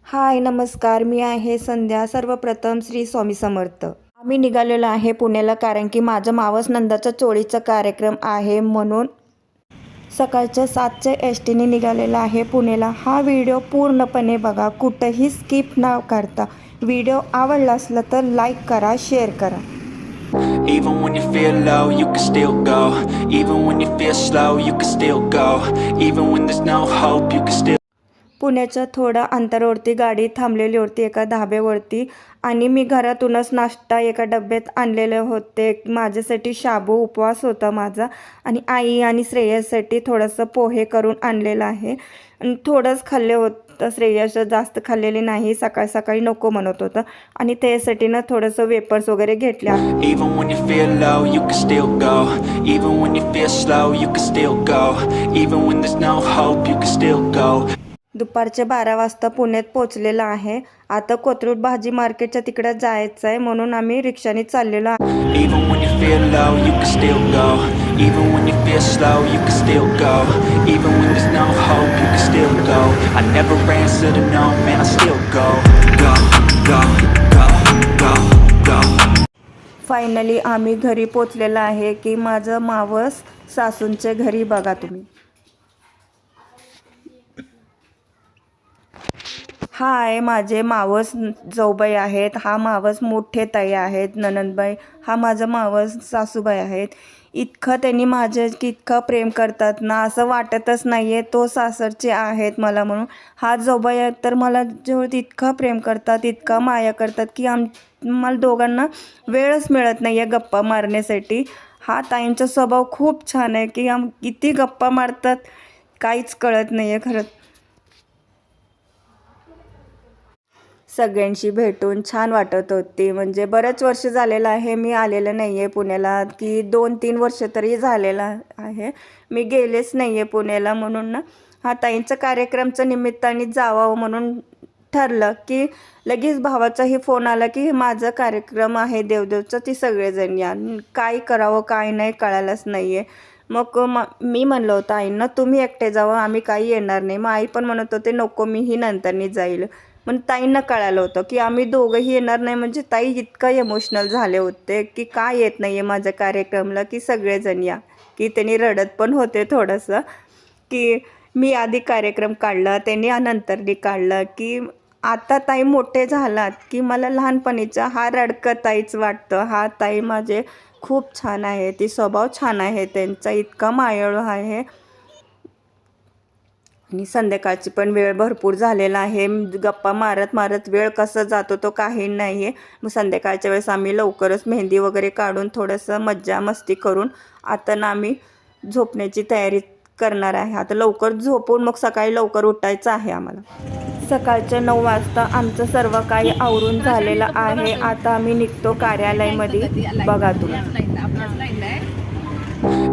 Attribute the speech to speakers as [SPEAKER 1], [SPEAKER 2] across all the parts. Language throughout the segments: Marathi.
[SPEAKER 1] हाय नमस्कार, मी आहे संध्या. सर्वप्रथम श्री स्वामी समर्थ. आम्ही निघालेलो आहे पुण्याला, कारण की माझं मावस नंदाचा चोळीचा कार्यक्रम आहे, म्हणून सकाळच्या 7च्या एस टीने निघालेला आहे पुण्याला. हा व्हिडिओ पूर्णपणे बघा, कुठंही स्किप न करता. व्हिडिओ आवडला असला तर लाईक करा, शेअर करा.
[SPEAKER 2] Even when you feel low, you can still go. Even when you feel slow, you can still go. Even when there's no hope, you can still.
[SPEAKER 1] पुण्याच्या थोडा अंतरावरती गाडी थांबलेली होती एका धाब्यावरती, आणि मी घरातूनच नाश्ता एका डब्यात आणलेले होते. माझ्यासाठी शाबू उपवास होता माझा, आणि आई आणि श्रेयससाठी थोडंसं पोहे करून आणलेलं आहे. आणि थोडंच खाल्ले होतं, श्रेयस जास्त खाल्लेले नाही, सकाळी सकाळी नको म्हणत होतं, आणि त्यासाठी ना थोडंसं वेपर्स वगैरे घेतले.
[SPEAKER 2] Even when you feel low, you can still go. Even when you feel slow, you can still go. Even when there's no hope, you can still go.
[SPEAKER 1] दुपारचे 12 वाजता पुण्यात पोचलेलं आहे. आता कोथरूड भाजी मार्केटच्या तिकडे जायचं आहे, म्हणून आम्ही रिक्षाने चाललेलो आहे.
[SPEAKER 2] Even when you feel low, you can still go. Even when you feel slow, you can still go. Even when there's no hope, you can still go. I never answer to no, man, I still go. Go, go, go, go, go.
[SPEAKER 1] Finally आम्ही घरी पोचलेलं आहे, की माझं मावस सासूंचे घरी बघा तुम्ही. हा आहे माझे मावस जाऊबाई आहेत, हा मावस मोठे ताई आहेत, ननंदबाई, हा माझा मावस सासूबाई आहेत. इतकं त्यांनी माझे इतकं प्रेम करतात ना, असं वाटतच नाही आहे तो सासरचे आहेत मला म्हणून. हा जाऊबाई आहेत तर मला जेव्हा इतकं प्रेम करतात, इतका माया करतात, की मला दोघांना वेळच मिळत नाही आहे गप्पा मारण्यासाठी. हा ताईंचा स्वभाव खूप छान आहे, की किती गप्पा मारतात काहीच कळत नाही आहे खरंच. सगळ्यांशी भेटून छान वाटत होती. म्हणजे बरेच वर्ष झालेलं आहे मी आलेलं नाही आहे पुण्याला, की 2-3 वर्ष तरी झालेलं आहे मी गेलेच नाही आहे पुण्याला. म्हणून ना हा ताईंचं कार्यक्रमचं निमित्ताने जावं म्हणून ठरलं, की लगेच भावाचाही फोन आला, की माझा कार्यक्रम आहे देवदेवचा, ती सगळेजण या. काय करावं काय नाही कळायलाच नाही आहे. मग मी म्हणलं होतं आईंना, तुम्ही एकटे जावं, आम्ही काही येणार नाही. मग आई पण म्हणत होते नको, मीही नंतरनी जाईल. पण ताईंना कळालं होतं की आम्ही दोघंही येणार नाही. म्हणजे ताई इतकं इमोशनल झाले होते, की काय येत नाही आहे माझ्या कार्यक्रमाला, की सगळेजण या. की त्यांनी रडत पण होते थोडंसं, की मी आधी कार्यक्रम काढला, त्यांनी नंतरनी काढलं, की आता ताई मोठे झालात, की मला लहानपणीचा हा रडकं ताईच वाटतं. हा ताई माझे खूप छान आहे, ती स्वभाव छान आहे त्यांचा, इतका मायाळू आहे. आणि संध्याकाळची पण वेळ भरपूर झालेला आहे. गप्पा मारत मारत वेळ कसं जातो तो काही नाही आहे. मग संध्याकाळच्या वेळेस आम्ही लवकरच मेहंदी वगैरे काढून थोडंसं मज्जा मस्ती करून आता ना आम्ही झोपण्याची तयारी करणार आहे. आता लवकर झोपून मग सकाळी लवकर उठायचं आहे आम्हाला. सकाळच्या 9 वाजता आमचं सर्व काही आवरून झालेलं आहे. आता आम्ही निघतो कार्यालयामध्ये, बघा तुम्ही.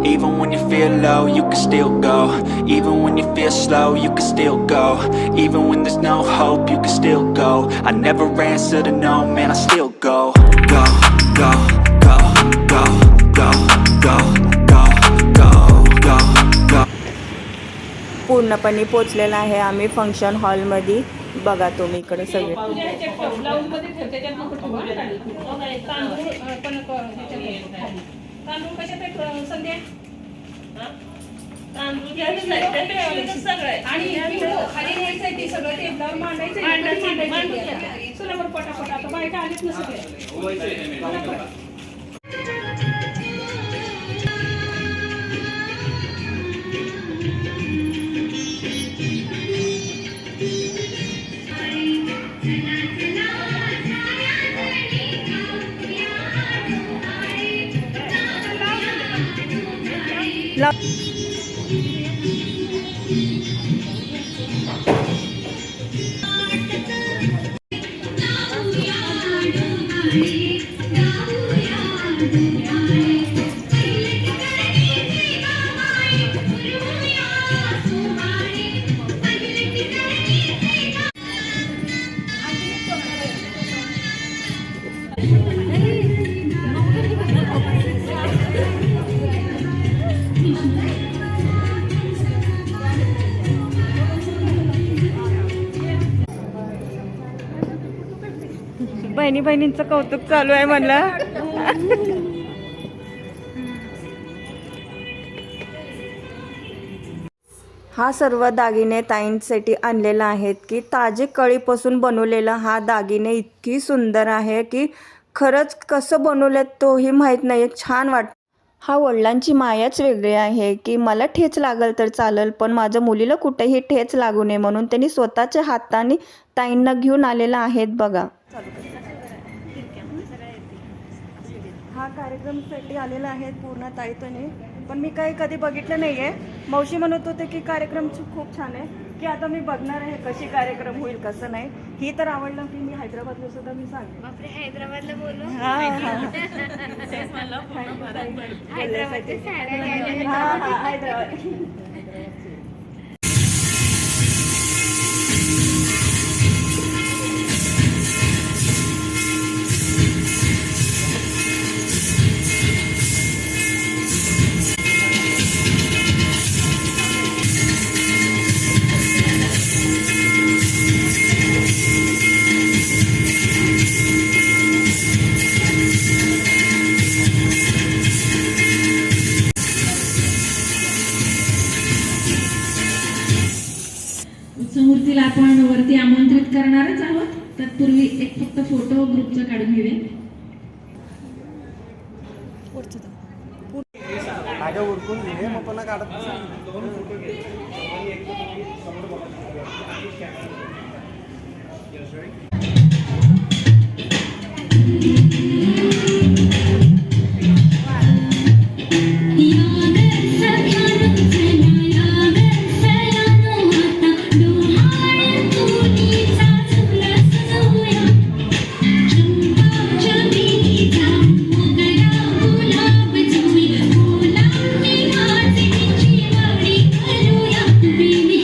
[SPEAKER 2] Even when you feel low, you can still go. Even when you feel slow, you can still go. Even when there's no hope, you can still go. I never answer to no, man, I still go. Go, go, go, go, go, go, go, go, go, go.
[SPEAKER 1] पूर्णपणे पोचलेला आहे आम्ही फंक्शन हॉलमध्ये, बघा तुम्ही इकडे सगळे.
[SPEAKER 3] तांदूळ कशात संध्या तांदूळ आणि खाली न्यायचं ते सगळं टेबलावर मांडायचं. चला बरं पटापट, आता बायका आलीच ना सगळे.
[SPEAKER 1] बहिणी बहिणींचं कौतुक चालू आहे म्हणलं. हा सर्व दागिने ताईंसाठी आणलेला आहेत की ताजे कळीपासून बनवलेला हा दागिने इतकी सुंदर आहे की खरंच कसं बनवलेत तोही माहीत नाही. छान वाटतं. हा वडिलांची मायाच वेगळी आहे की मला ठेच लागल तर चालेल पण माझ्या मुलीला कुठेही ठेच लागू नये म्हणून त्यांनी स्वतःच्या हाताने ताईंना घेऊन आलेला आहेत बघा. हा कार्यक्रमसाठी आलेला आहे पूर्ण ताईतने पण मी काही कधी बघितलं नाही आहे. मावशी म्हणत होते की कार्यक्रम खूप छान आहे की आता मी बघणार आहे कशी कार्यक्रम होईल कसं नाही. ही तर आवडलं की मी हैदराबादला सुद्धा मी सांगते.
[SPEAKER 4] बापरे हैदराबादला बोलू.
[SPEAKER 1] हां हां
[SPEAKER 4] हैदराबादच्या साड्या घ्यायला
[SPEAKER 1] हां हां हैदराबाद.
[SPEAKER 3] उत्सवमूर्तीला आपण वरती आमंत्रित करणारच आहोत. तत्पूर्वी एक फक्त फोटो ग्रुपचा काढून घेऊया.
[SPEAKER 5] उरकून घे मग पुन्हा काढत
[SPEAKER 4] Baby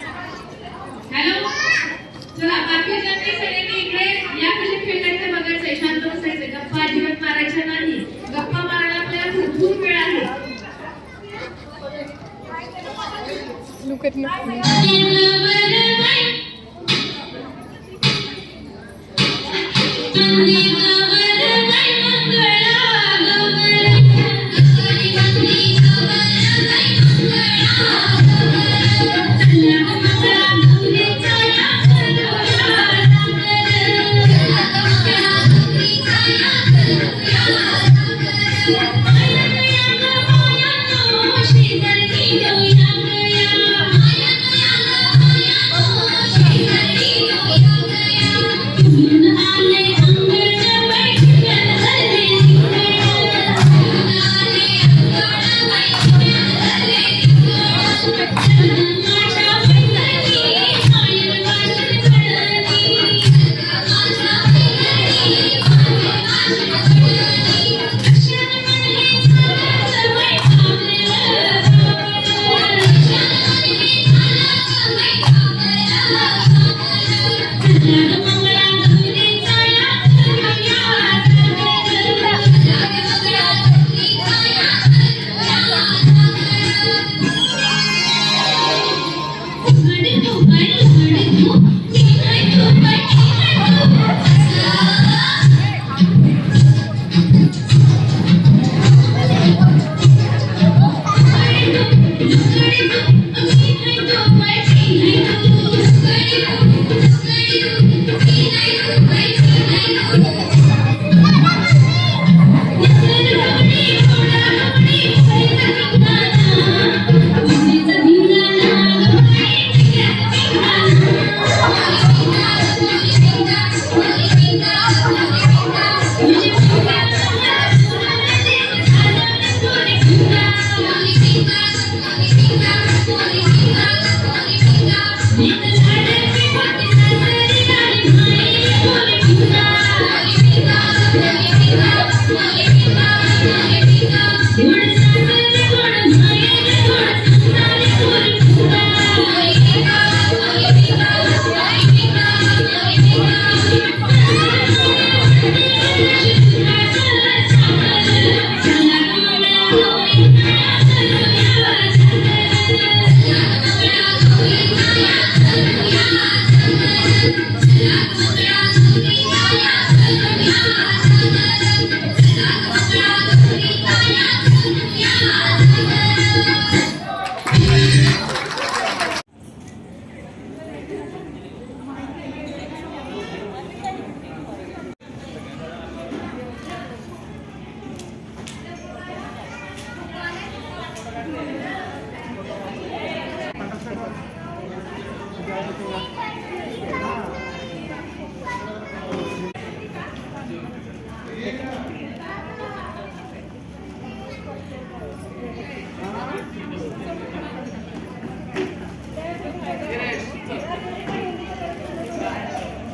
[SPEAKER 6] हॅलो चला बाकीच्या काही सगळ्यांनी इकडे या कशी फिरायचं बघायचंय शांत बसायचं गप्पा अजिबात मारायच्या नाही गप्पा मारायला आपल्याला भरपूर वेळ आहे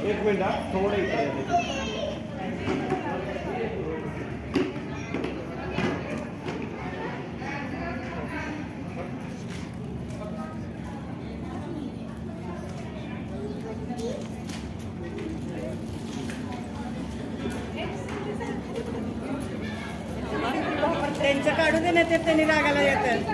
[SPEAKER 5] एक मिनिट हा, थोडं इकडे या.
[SPEAKER 1] त्यांनी रागाला येतात.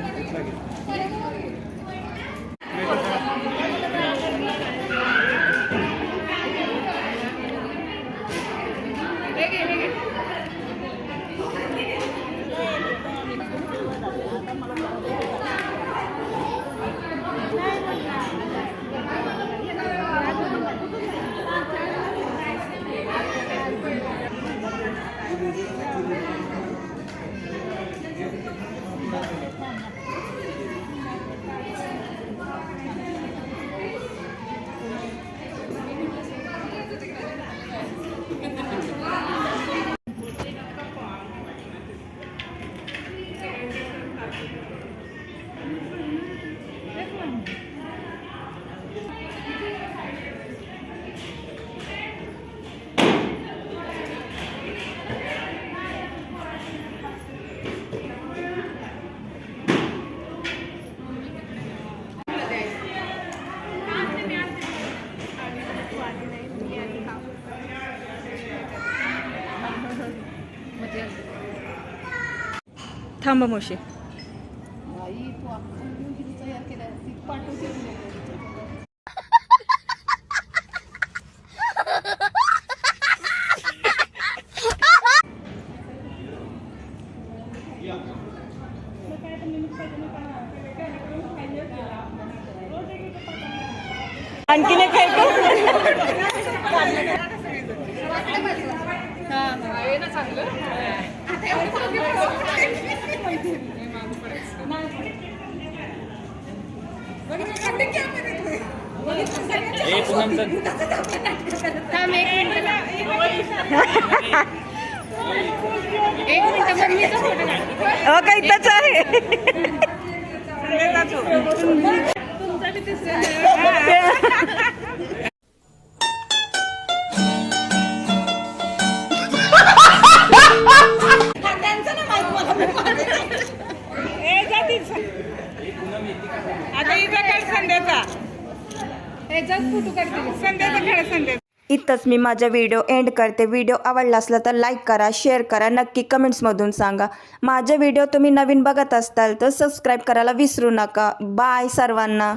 [SPEAKER 1] थांबा मोशी. आणखीन एक आहे का इथंच आहे. इथंच मी माझा व्हिडिओ एंड करते. व्हिडिओ आवडला असला तर लाईक करा, शेअर करा, नक्की कमेंट्समधून सांगा. माझे व्हिडिओ तुम्ही नवीन बघत असताल तर सबस्क्राईब करायला विसरू नका. बाय सर्वांना.